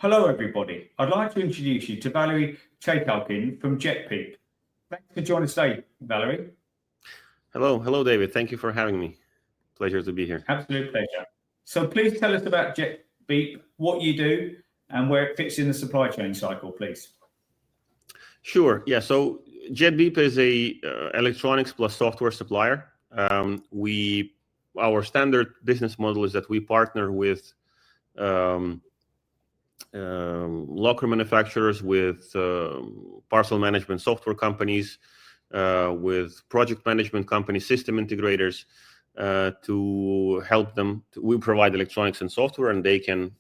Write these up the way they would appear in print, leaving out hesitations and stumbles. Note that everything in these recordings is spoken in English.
Hello, everybody. I'd like to introduce you to Valery Chekalkin from Jetbeep. Thanks for joining us today, Valery. Hello, David. Thank you for having me. Pleasure to be here. Absolute pleasure. So please tell us about Jetbeep, what you do, and where it fits in the supply chain cycle, please. Sure. Yeah. So Jetbeep is a electronics plus software supplier. Our standard business model is that we partner with locker manufacturers, with parcel management software companies, with project management companies, system integrators, to help them. We provide electronics and software, and they can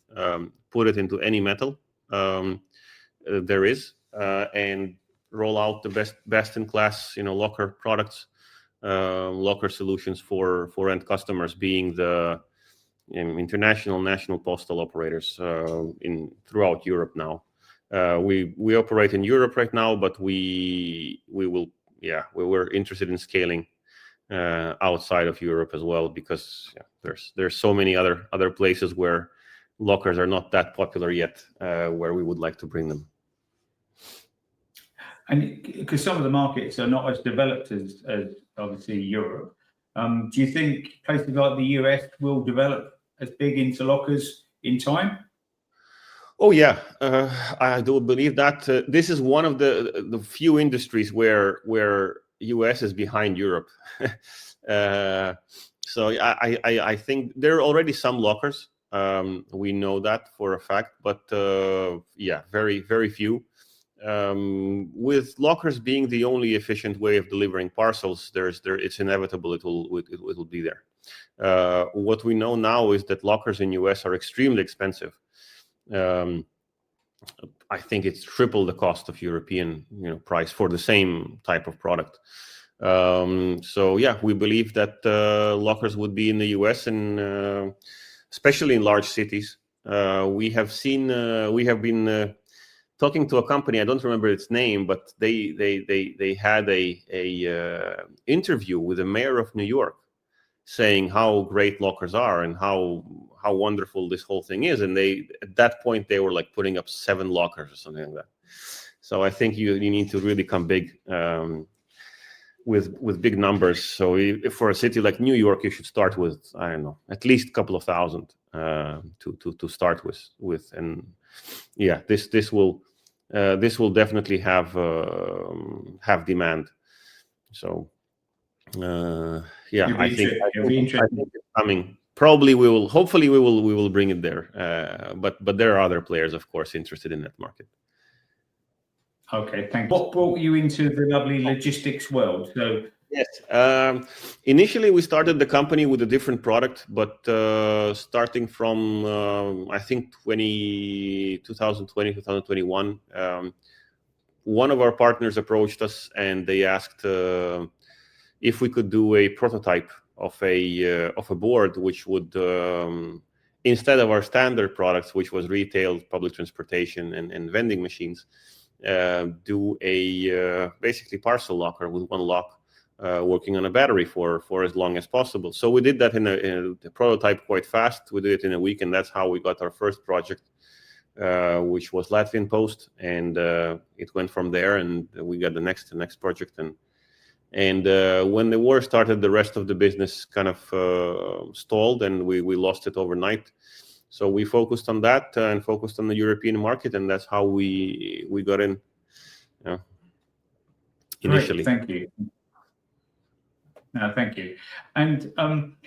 put it into any metal there is, and roll out the best in class, locker products, locker solutions for end customers, being the international national postal operators throughout Europe now. We operate in Europe right now, but we're interested in scaling outside of Europe as well, because there's so many other places where lockers are not that popular yet, where we would like to bring them. And because some of the markets are not as developed as obviously Europe, do you think places like the US will develop as big into lockers in time? Oh yeah, I do believe that. This is one of the few industries where US is behind Europe. So I think there are already some lockers. We know that for a fact, but very, very few. With lockers being the only efficient way of delivering parcels, it's inevitable it will be there. What we know now is that lockers in US are extremely expensive. I think it's triple the cost of European price for the same type of product. So yeah, we believe that lockers would be in the US, and especially in large cities. We have been talking to a company, I don't remember its name, but they had a interview with the mayor of New York, saying how great lockers are and how wonderful this whole thing is. And at that point they were like putting up 7 lockers or something like that. So I think you need to really come big, with big numbers. So if for a city like New York, you should start with, I don't know, at least a couple of thousand to start with. And yeah, this will definitely have demand. So I think it's coming. Probably hopefully we will bring it there. But there are other players, of course, interested in that market. Okay, thank you. What brought you into the lovely logistics world? So yes, initially we started the company with a different product, but starting from I think 2020, 2021, one of our partners approached us and they asked if we could do a prototype of a board which would, instead of our standard products, which was retail, public transportation, and vending machines, do a basically parcel locker with one lock, working on a battery for as long as possible. So we did that in a prototype quite fast. We did it in a week, and that's how we got our first project, which was Latvian Post, and it went from there, and we got the next project, and when the war started, the rest of the business kind of stalled, and we lost it overnight. So we focused on that and focused on the European market, and that's how we got in initially. Great, thank you. Thank you. And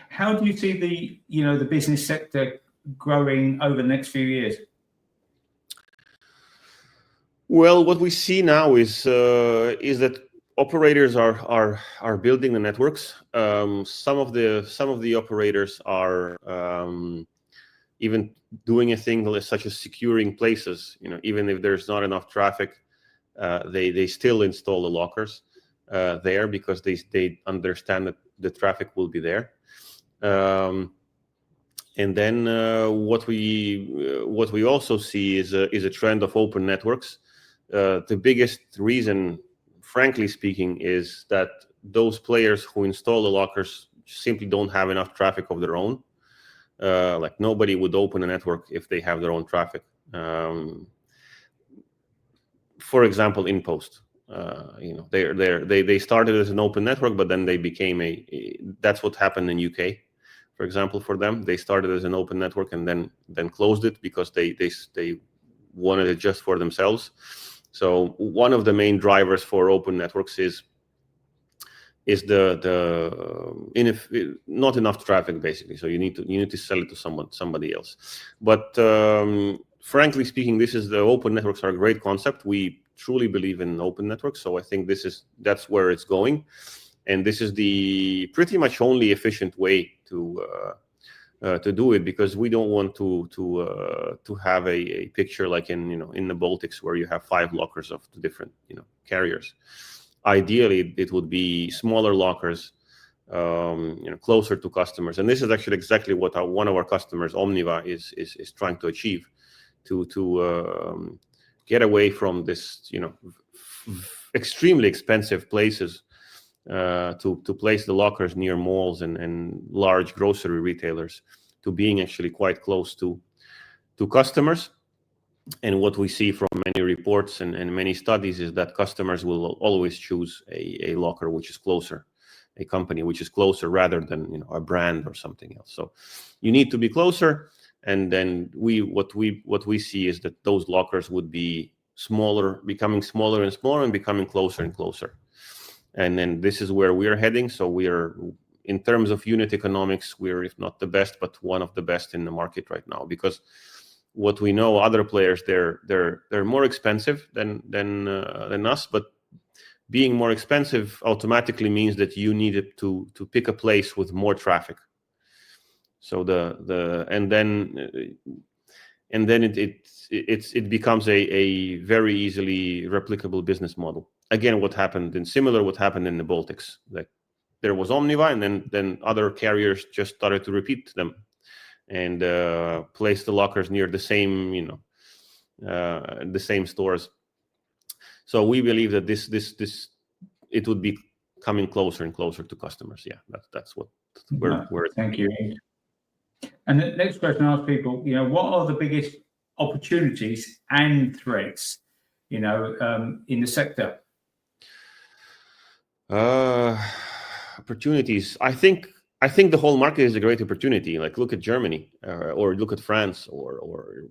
how do you see the business sector growing over the next few years? Well, what we see now is that operators are building the networks. Some of the operators are even doing a thing such as securing places. Even if there's not enough traffic, they still install the lockers there, because they understand that the traffic will be there. And then what we also see is a trend of open networks. The biggest reason, frankly speaking, is that those players who install the lockers simply don't have enough traffic of their own. Like nobody would open a network if they have their own traffic. For example, InPost. They started as an open network, but then they became that's what happened in UK. For example, for them, they started as an open network and then closed it because they wanted it just for themselves. So one of the main drivers for open networks is not enough traffic, basically. So you need to sell it to somebody else. But frankly speaking, the open networks are a great concept. We truly believe in open networks, so I think that's where it's going, and this is the pretty much only efficient way to do it, because we don't want to have a picture like in the Baltics where you have 5 lockers of the different carriers. Ideally, it would be smaller lockers, closer to customers, and this is actually exactly what one of our customers, Omniva, is trying to achieve, to get away from this extremely expensive places, to place the lockers near malls and large grocery retailers, to being actually quite close to customers. And what we see from many reports and many studies is that customers will always choose a locker which is closer, a company which is closer, rather than a brand or something else. So you need to be closer, and then what we see is that those lockers would be smaller, becoming smaller and smaller, and becoming closer and closer. And then this is where we are heading. So we are, in terms of unit economics, we're, if not the best, but one of the best in the market right now, because what we know, other players, they're more expensive than us, but being more expensive automatically means that you needed to pick a place with more traffic. So and then it becomes a very easily replicable business model. Again, what happened in the Baltics, like there was Omniva, and then other carriers just started to repeat them and place the lockers near the same the same stores. So we believe that this it would be coming closer and closer to customers. Yeah, that's where Thank you. And the next question I ask people, what are the biggest opportunities and threats, in the sector? Opportunities. I think the whole market is a great opportunity. Like, look at Germany, or look at France, or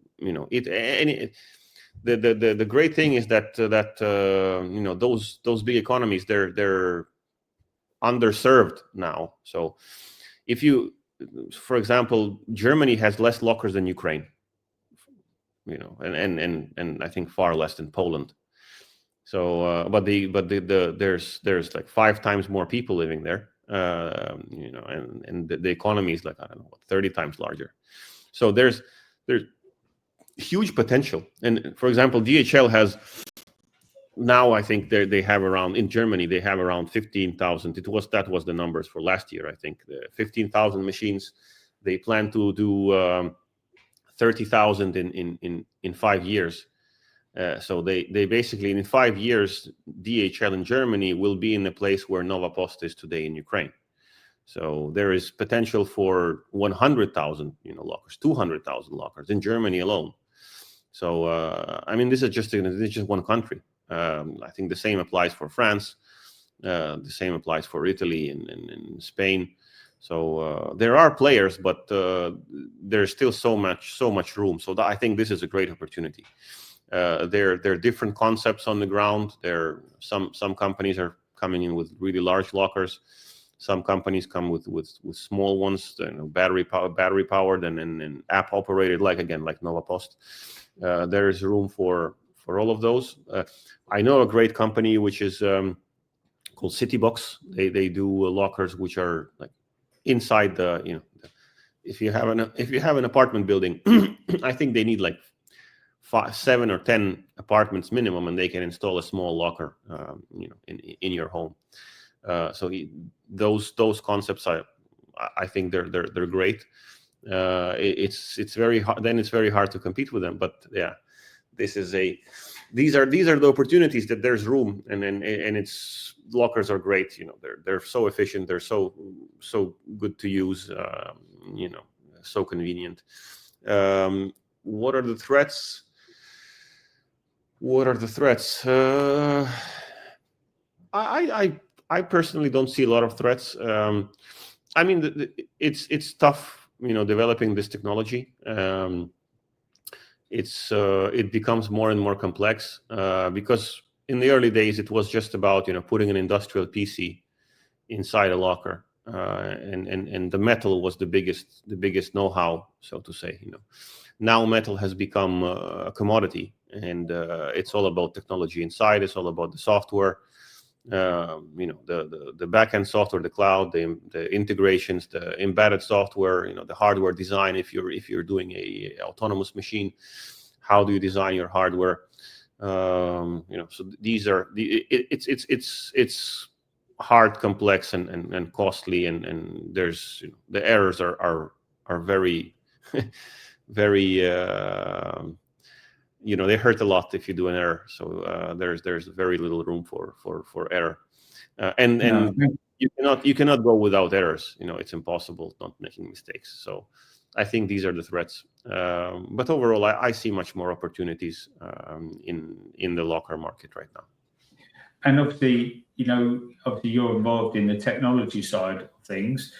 the great thing is that those big economies, they're underserved now. So if you, for example, Germany has less lockers than Ukraine, and I think far less than Poland. So, but there's like 5 times more people living there, and the economy is like, I don't know, 30 times larger. So there's huge potential. And for example, DHL has now, I think they have around, in Germany they have around 15,000. That was the numbers for last year. I think 15,000 machines. They plan to do 30,000 in 5 years. So they basically, in 5 years, DHL in Germany will be in the place where Nova Post is today in Ukraine. So there is potential for 100,000 lockers, 200,000 lockers in Germany alone. So I mean, this is just one country. I think the same applies for France. The same applies for Italy and Spain. So there are players, but there's still so much room. So I think this is a great opportunity. There are different concepts on the ground. Some companies are coming in with really large lockers. Some companies come with small ones, battery powered and app operated, like Nova Post. There is room for all of those. I know a great company which is called Citybox. They do lockers which are like inside the if you have an apartment building, I think they need like 7 or 10 apartments minimum, and they can install a small locker in your home. So those concepts, I think they're great. It's very hard. Then it's very hard to compete with them. But yeah, these are the opportunities that there's room, and it's lockers are great. They're so efficient. They're so good to use. So convenient. What are the threats? What are the threats? I personally don't see a lot of threats. I mean, it's tough, developing this technology. It becomes more and more complex because in the early days it was just about putting an industrial PC inside a locker, and the metal was the biggest know-how, so to say. Now metal has become a commodity, and it's all about technology inside. It's all about the software, the back-end software, the cloud, the integrations, the embedded software, the hardware design. If you're doing a autonomous machine, how do you design your hardware? So these are it's hard, complex, and costly, and there's the errors are very very they hurt a lot if you do an error. So there's very little room for error, and No. you cannot go without errors. It's impossible not making mistakes. So I think these are the threats. But overall, I see much more opportunities in the locker market right now. And obviously, you're involved in the technology side of things.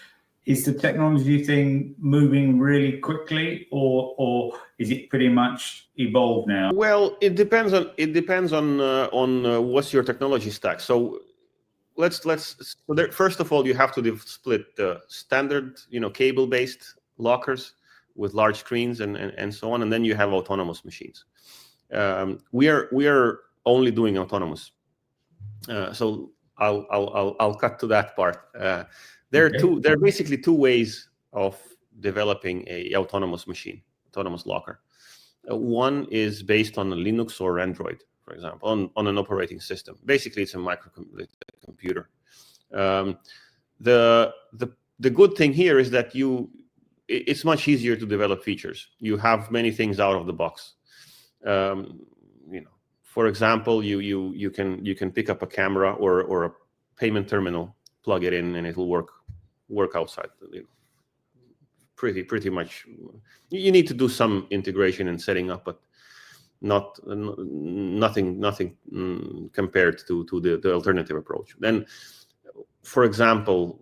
Is the technology thing moving really quickly, or is it pretty much evolved now? Well, it depends on what's your technology stack. So first of all, you have to split the standard, cable-based lockers with large screens and so on, and then you have autonomous machines. We are only doing autonomous. So I'll cut to that part. There are basically two ways of developing a autonomous locker. One is based on a Linux or Android, for example, on an operating system. Basically, it's a microcomputer. The good thing here is that it's much easier to develop features. You have many things out of the box. For example, you can pick up a camera or a payment terminal, plug it in, and it will work outside. Pretty much. You need to do some integration and setting up, but nothing compared to the alternative approach. Then, for example,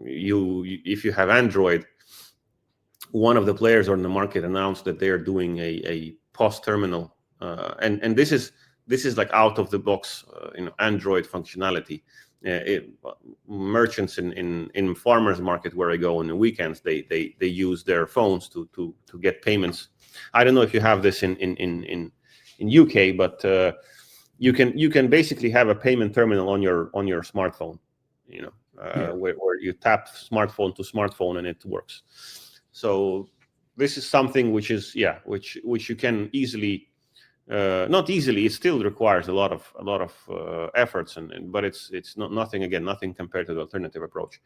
if you have Android, one of the players on the market announced that they are doing a POS terminal, and this is like out of the box, Android functionality. Merchants in farmers market where I go on the weekends, they use their phones to get payments. I don't know if you have this in UK, but you can basically have a payment terminal on your smartphone, where you tap smartphone to smartphone and it works. So this is something which you can easily. Not easily. It still requires a lot of efforts, but it's nothing compared to the alternative approach.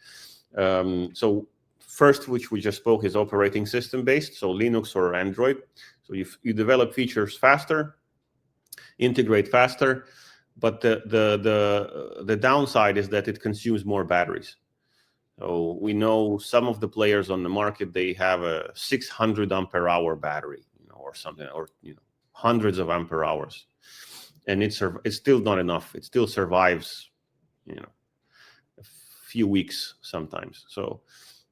So first, which we just spoke, is operating system based, so Linux or Android. So you develop features faster, integrate faster, but the downside is that it consumes more batteries. So we know some of the players on the market, they have a 600 ampere hour battery, or something, or hundreds of ampere hours, and it's still not enough. It still survives, a few weeks sometimes. So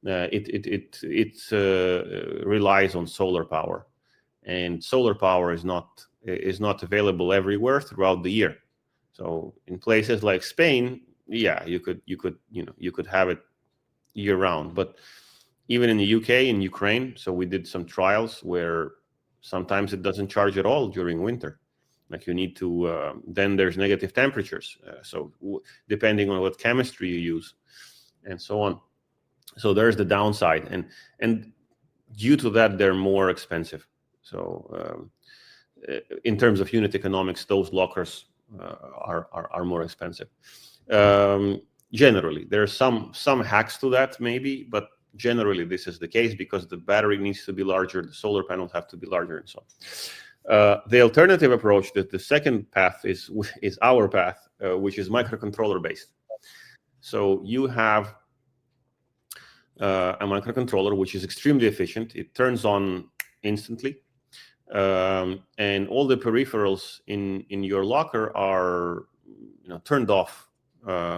it relies on solar power, and solar power is not available everywhere throughout the year. So in places like Spain, you could have it year round, but even in the UK and Ukraine, so we did some trials where sometimes it doesn't charge at all during winter. Like you need to, then there's negative temperatures. So depending on what chemistry you use and so on. So there's the downside. And due to that, they're more expensive. So in terms of unit economics, those lockers are more expensive. Generally, there are some hacks to that maybe, but generally this is the case because the battery needs to be larger, the solar panels have to be larger, and so on. The alternative approach, that the second path is our path, which is microcontroller based. So you have a microcontroller which is extremely efficient. It turns on instantly. and all the peripherals in your locker are turned off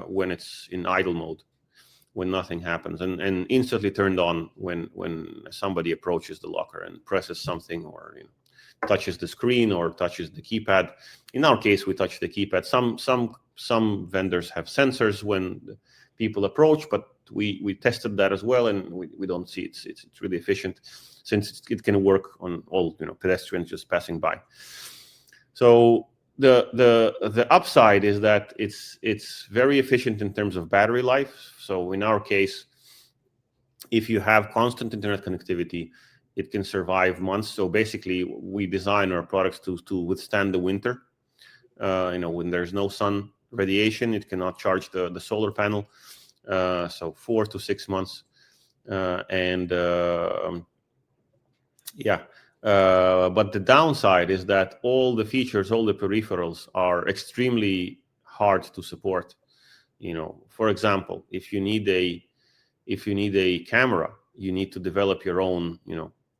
when it's in idle mode, when nothing happens, and instantly turned on when somebody approaches the locker and presses something, or touches the screen or touches the keypad. In our case, we touch the keypad. Some vendors have sensors when people approach, but we tested that as well, and we don't see it's really efficient, since it can work on all pedestrians just passing by. So the upside is that it's very efficient in terms of battery life. So in our case, if you have constant internet connectivity, it can survive months. So basically, we design our products to withstand the winter. When there's no sun radiation, it cannot charge the solar panel. So 4 to 6 months, but the downside is that all the features, all the peripherals are extremely hard to support. For example, if you need a camera, you need to develop your own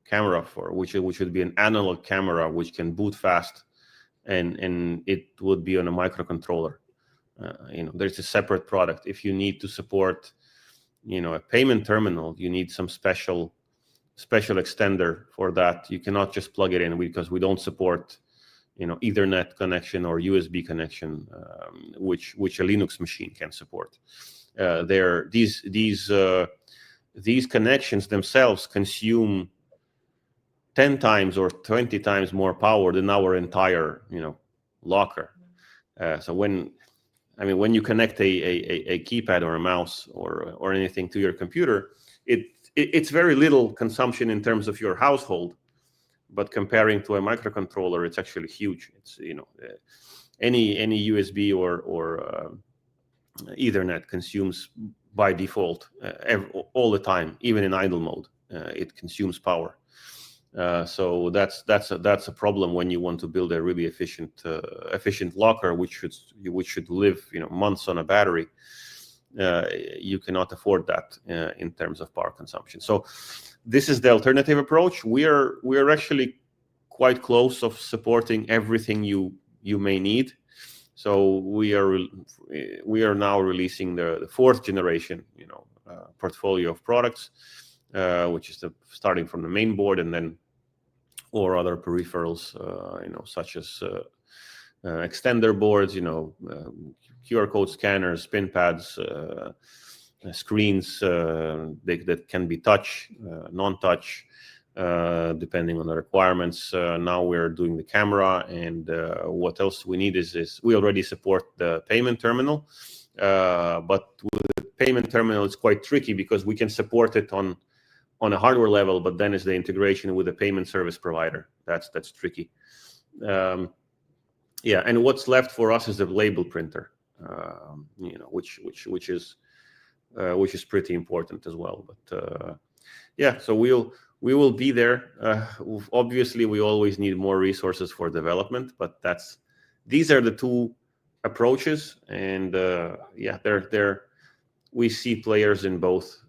camera, which would be an analog camera which can boot fast, and it would be on a microcontroller. There's a separate product. If you need to support a payment terminal, you need some special extender for that. You cannot just plug it in, because we don't support Ethernet connection or USB connection, which a Linux machine can support. These connections themselves consume 10 times or 20 times more power than our entire locker. So when you connect a keypad or a mouse or anything to your computer, it's very little consumption in terms of your household, but comparing to a microcontroller, it's actually huge. It's any USB or Ethernet consumes by default all the time, even in idle mode. It consumes power. So that's a problem when you want to build a really efficient locker, which should live months on a battery. You cannot afford that in terms of power consumption. So this is the alternative approach. We are actually quite close of supporting everything you may need. So we are now releasing the 4th generation portfolio of products, which is starting from the main board, and then or other peripherals, such as extender boards, QR code scanners, pin pads, screens that can be touch, non-touch, depending on the requirements. Now we're doing the camera, and what else we need is we already support the payment terminal, but with the payment terminal, it's quite tricky, because we can support it on a hardware level, but then it's the integration with the payment service provider that's tricky. And what's left for us is the label printer, which is pretty important as well. But so we will be there. Obviously, we always need more resources for development, but these are the two approaches, and we see players in both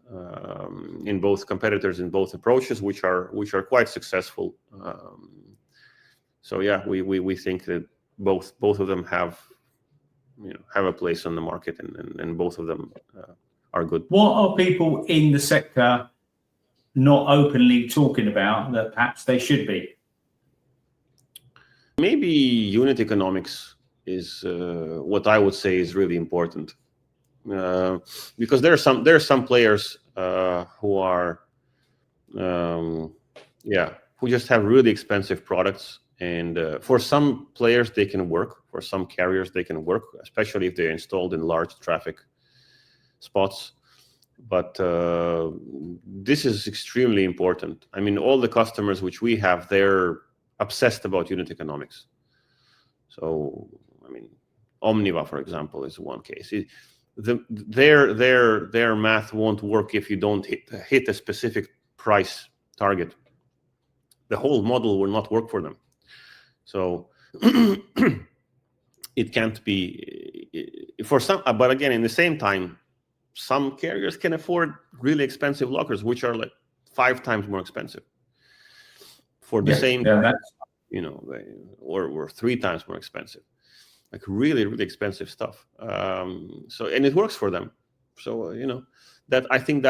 competitors in both approaches, which are quite successful. We think that both of them have a place on the market, and both of them are good. What are people in the sector not openly talking about that perhaps they should be? Maybe unit economics is what I would say is really important, because there are some players who are who just have really expensive products, and for some players they can work, for some carriers they can work, especially if they're installed in large traffic spots. But this is extremely important. All the customers which we have, they're obsessed about unit economics. So Omniva, for example, is one case. Their math won't work if you don't hit a specific price target. The whole model will not work for them. So it can't be for some. But again, in the same time, some carriers can afford really expensive lockers, which are like 5 times more expensive for the same. Yeah, or 3 times more expensive, like really, really expensive stuff. So, and it works for them. So, that I think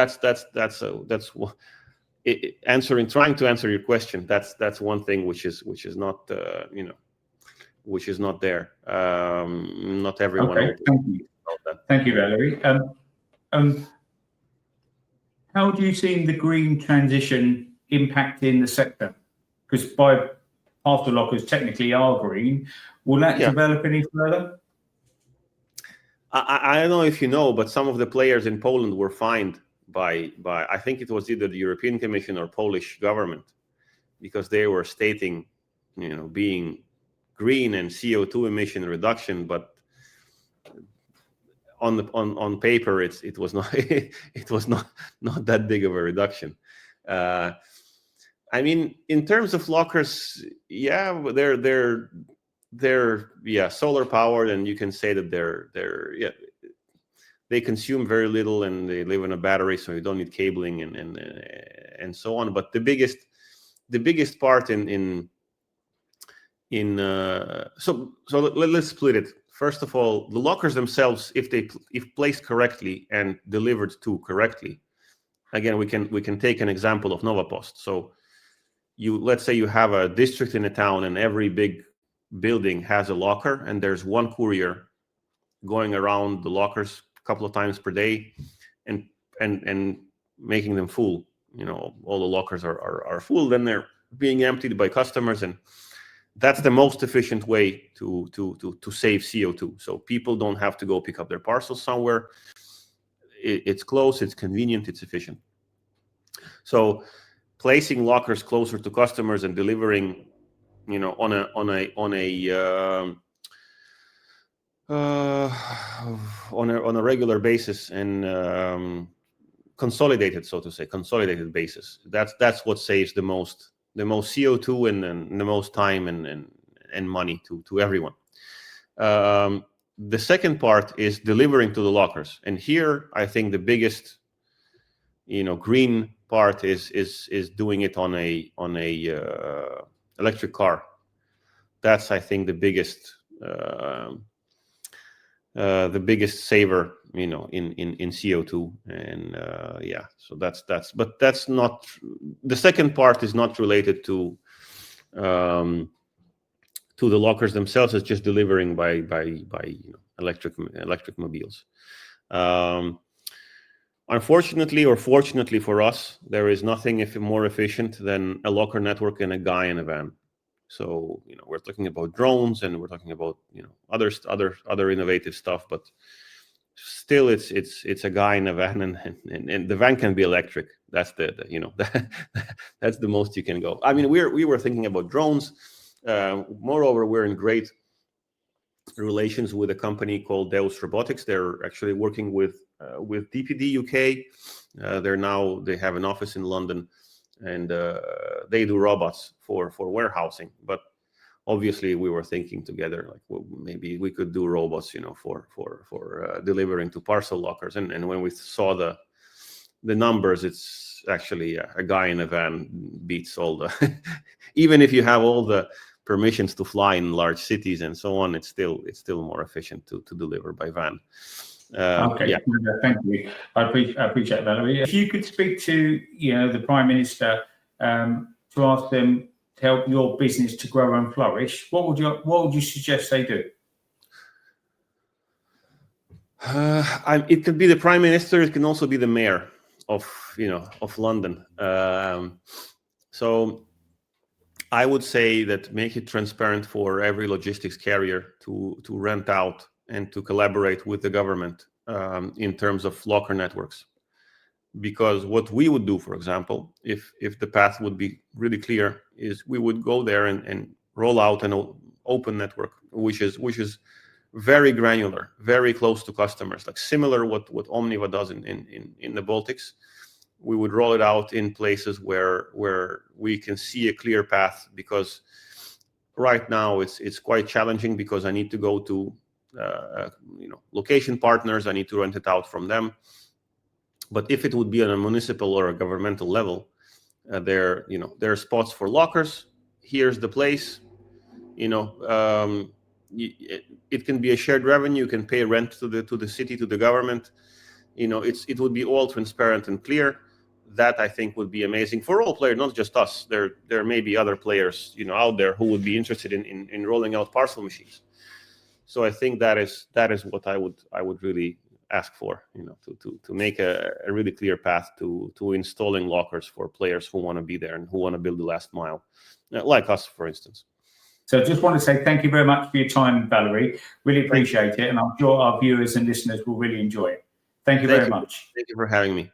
trying to answer your question. That's one thing which is not which is not there. Not everyone. Okay, thank you, Valery. How do you see the green transition impacting the sector? Because parcel lockers technically are green. Will that develop any further? I don't know if you know, but some of the players in Poland were fined by I think it was either the European Commission or Polish government, because they were stating, being green and CO2 emission reduction, but on paper it was not it was not that big of a reduction. I mean, in terms of lockers, they're solar powered, and you can say that they consume very little, and they live in a battery, so you don't need cabling and so on. But the biggest part so let's split it. First of all, the lockers themselves, if placed correctly and delivered to correctly, again, we can take an example of Novapost. So let's say you have a district in a town, and every big building has a locker, and there's one courier going around the lockers a couple of times per day and making them full. All the lockers are full, then they're being emptied by customers, and that's the most efficient way to save CO2. So people don't have to go pick up their parcels somewhere. It's close, it's convenient, it's efficient. So placing lockers closer to customers and delivering, on a regular basis and consolidated basis. That's what saves the most CO2 and the most time and money to everyone. The second part is delivering to the lockers, and here I think the biggest green part is doing it on a electric car. That's, I think, the biggest saver in CO2, and so that's not, the second part is not related to the lockers themselves. It's just delivering by electric mobiles. Unfortunately, or fortunately for us, there is nothing more efficient than a locker network and a guy in a van. So we're talking about drones, and we're talking about other innovative stuff, but still it's a guy in a van, and the van can be electric. That's that's the most you can go. I mean, we were thinking about drones. Moreover, we're in great relations with a company called Deus Robotics. They're actually working with DPD UK. They have an office in London, and they do robots for warehousing. But obviously, we were thinking together, like, well, maybe we could do robots, for delivering to parcel lockers. And when we saw the numbers, it's actually a guy in a van beats all the even if you have all the permissions to fly in large cities and so on, it's still more efficient to deliver by van. Okay, yeah. Thank you. I appreciate that, Valery. If you could speak to the Prime Minister to ask them to help your business to grow and flourish, what would you suggest they do? It could be the Prime Minister. It can also be the mayor of London. So I would say that make it transparent for every logistics carrier to rent out and to collaborate with the government in terms of locker networks. Because what we would do, for example, if the path would be really clear, is we would go there and roll out an open network, which is very granular, very close to customers, like similar what Omniva does in the Baltics. We would roll it out in places where we can see a clear path, because right now it's quite challenging, because I need to go to location partners, I need to rent it out from them. But if it would be on a municipal or a governmental level, there are spots for lockers. Here's the place. it can be a shared revenue. You can pay rent to the city, to the government. It would be all transparent and clear. That I think would be amazing for all players, not just us. There may be other players out there who would be interested in rolling out parcel machines. So I think that is what I would really ask for, to make a really clear path to installing lockers for players who want to be there and who want to build the last mile, like us, for instance. So I just want to say thank you very much for your time, Valery. Really appreciate it, and I'm sure our viewers and listeners will really enjoy it. Thank you very much. Thank you for having me.